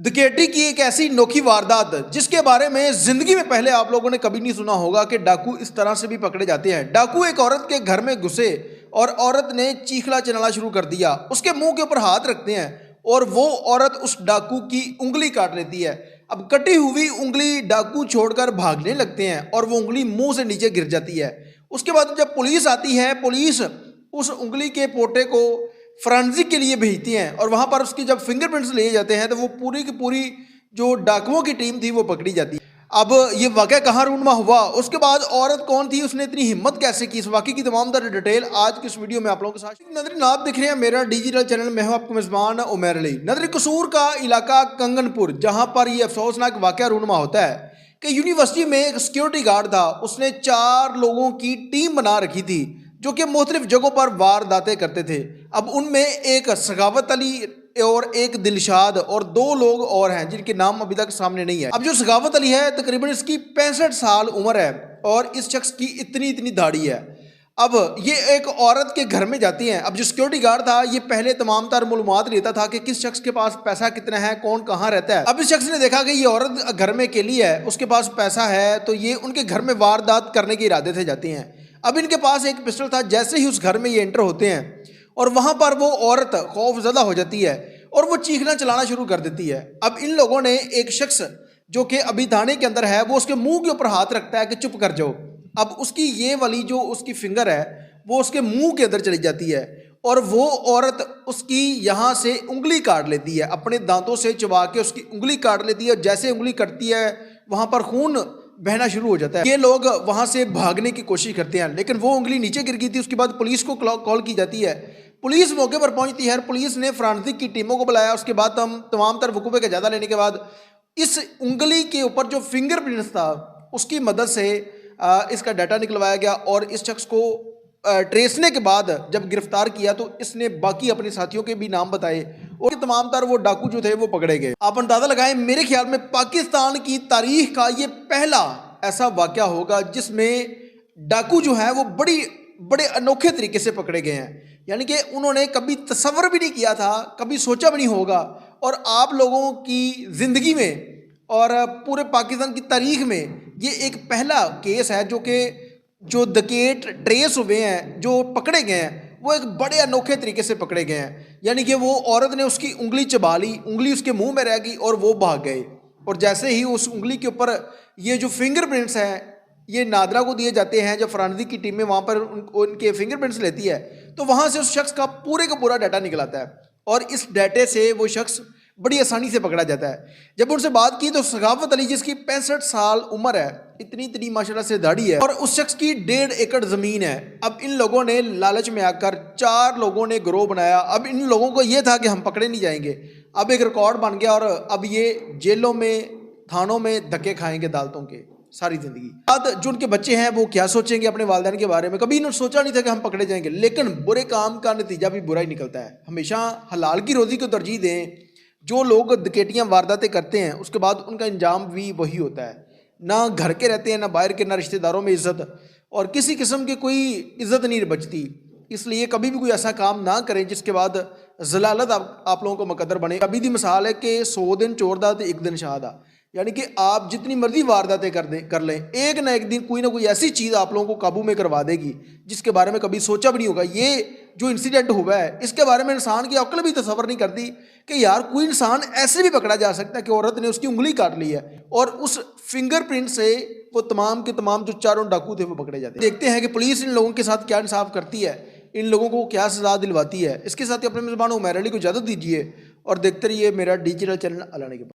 डकैती की एक ऐसी अनोखी वारदात जिसके बारे में जिंदगी में पहले आप लोगों ने कभी नहीं सुना होगा कि डाकू इस तरह से भी पकड़े जाते हैं। डाकू एक औरत के घर में घुसे और औरत ने चीखना चिल्लाना शुरू कर दिया। उसके मुंह के ऊपर हाथ रखते हैं और वो औरत उस डाकू की उंगली काट लेती है। अब कटी हुई उंगली डाकू छोड़कर भागने लगते हैं और वो उंगली मुंह से नीचे गिर जाती है। उसके बाद जब पुलिस आती है, पुलिस उस उंगली के पोटे को फॉरेंसिक के लिए भेजती हैं और वहाँ पर उसकी जब फिंगरप्रिंट्स लिए जाते हैं तो वो पूरी की पूरी जो डाकुओं की टीम थी वो पकड़ी जाती है। अब ये वाक़या कहाँ रूनमा हुआ, उसके बाद औरत कौन थी, उसने इतनी हिम्मत कैसे की, इस वाक़े की तमाम तरह डिटेल आज की इस वीडियो में आप लोगों के साथ। नजरीन, आप देख रहे हैं मेरा डिजिटल चैनल, मैं हूं आपको मेज़बान उमर अली। नजरीन, कसूर का इलाका कंगनपुर, जहाँ पर ये अफसोसनाक वाक़या रूनमा होता है कि यूनिवर्सिटी में एक सिक्योरिटी गार्ड था। उसने 4 लोगों की टीम बना रखी थी जो कि मुख्तलिफ जगहों पर वारदातें करते थे। अब उनमें एक सखावत अली और एक दिलशाद और 2 लोग और हैं जिनके नाम अभी तक सामने नहीं है। अब जो सखावत अली है, तकरीबन इसकी 65 साल उम्र है और इस शख्स की इतनी दाढ़ी है। अब ये एक औरत के घर में जाती हैं। अब जो सिक्योरिटी गार्ड था ये पहले तमाम तर मालूमात लेता था कि किस शख्स के पास पैसा कितना है, कौन कहाँ रहता है। अब इस शख्स ने देखा कि ये औरत घर में अकेली है, उसके पास पैसा है, तो ये उनके घर में वारदात करने के इरादे से जाती हैं। अब इनके पास एक पिस्टल था। जैसे ही उस घर में ये एंटर होते हैं और वहाँ पर वो औरत खौफजदा हो जाती है और वो चीखना चलाना शुरू कर देती है। अब इन लोगों ने एक शख्स जो कि अभी थाने के अंदर है, वो उसके मुंह के ऊपर हाथ रखता है कि चुप कर जाओ। अब उसकी ये वाली जो उसकी फिंगर है वो उसके मुंह के अंदर चली जाती है और वो औरत उसकी यहाँ से उंगली काट लेती है, अपने दांतों से चबा के उसकी उंगली काट लेती है। और जैसे उंगली कटती है वहाँ पर खून बहना शुरू हो जाता है। ये लोग वहाँ से भागने की कोशिश करते हैं लेकिन वो उंगली नीचे गिर गई थी। उसके बाद पुलिस को कॉल की जाती है। पुलिस मौके पर पहुंचती है। पुलिस ने फॉरेंसिक की टीमों को बुलाया। उसके बाद तमाम तर वकूबे का जायजा लेने के बाद इस उंगली के ऊपर जो फिंगरप्रिंट्स था उसकी मदद से इसका डाटा निकलवाया गया और इस शख्स को ट्रेसने के बाद जब गिरफ्तार किया तो इसने बाकी अपने साथियों के भी नाम बताए और तमाम तर वो डाकू जो थे वो पकड़े गए। आप अंदाजा लगाएं, मेरे ख्याल में पाकिस्तान की तारीख का ये पहला ऐसा वाक़या होगा जिसमें डाकू जो है वो बड़े अनोखे तरीके से पकड़े गए हैं। यानी कि उन्होंने कभी तसव्वुर भी नहीं किया था, कभी सोचा भी नहीं होगा। और आप लोगों की ज़िंदगी में और पूरे पाकिस्तान की तारीख में ये एक पहला केस है जो डकैत ट्रेस हुए हैं, जो पकड़े गए हैं, वो एक बड़े अनोखे तरीके से पकड़े गए हैं। यानी कि वो औरत ने उसकी उंगली चबा ली, उंगली उसके मुंह में रह गई और वो भाग गए। और जैसे ही उस उंगली के ऊपर ये जो फिंगरप्रिंट्स हैं ये नादरा को दिए जाते हैं, जब फॉरेंसिक की टीमें वहाँ पर उनके फिंगरप्रिंट्स लेती है तो वहाँ से उस शख्स का पूरा डाटा निकल आता है और इस डाटे से वो शख्स बड़ी आसानी से पकड़ा जाता है। जब उनसे बात की तो सखावत अली, जिसकी 65 साल उम्र है, इतनी माशाल्लाह से दाढ़ी है और उस शख्स की 1.5 एकड़ ज़मीन है। अब इन लोगों ने लालच में आकर 4 लोगों ने गिरोह बनाया। अब इन लोगों को ये था कि हम पकड़े नहीं जाएंगे। अब एक रिकॉर्ड बन गया और अब ये जेलों में, थानों में धक्के खाएंगे अदालतों के सारी ज़िंदगी। बाद जो उनके बच्चे हैं वो क्या सोचेंगे अपने वालिदैन के बारे में। कभी इन्होंने सोचा नहीं था कि हम पकड़े जाएंगे, लेकिन बुरे काम का नतीजा भी बुरा ही निकलता है। हमेशा हलाल की रोज़ी को तरजीह दें। जो लोग डकैतियाँ वारदातें करते हैं उसके बाद उनका अंजाम भी वही होता है। ना घर के रहते हैं, ना बाहर के, ना रिश्तेदारों में इज़्ज़त और किसी किस्म की कोई इज़्ज़त नहीं बचती। इसलिए कभी भी कोई ऐसा काम ना करें जिसके बाद जलालत आप लोगों को मुकद्दर बने। अभी दी मिसाल है कि 100 दिन चोरदा तो 1 दिन शादा। यानी कि आप जितनी मर्जी वारदातें कर लें, एक ना एक दिन कोई ना कोई ऐसी चीज़ आप लोगों को काबू में करवा देगी जिसके बारे में कभी सोचा भी नहीं होगा। ये जो इंसिडेंट हुआ है इसके बारे में इंसान की अक्ल भी तसव्वुर नहीं करती कि यार कोई इंसान ऐसे भी पकड़ा जा सकता है कि औरत ने उसकी उंगली काट ली है और उस फिंगरप्रिंट से वो तमाम के तमाम जो 4 डाकू थे वो पकड़े जाते हैं। देखते हैं कि पुलिस इन लोगों के साथ क्या इंसाफ करती है, इन लोगों को क्या सज़ा दिलवाती है। इसके साथ ही अपने मेज़बान उमर अली को इजाज़त दीजिए और देखते रहिए मेरा डिजिटल चैनल अलाने के बाद।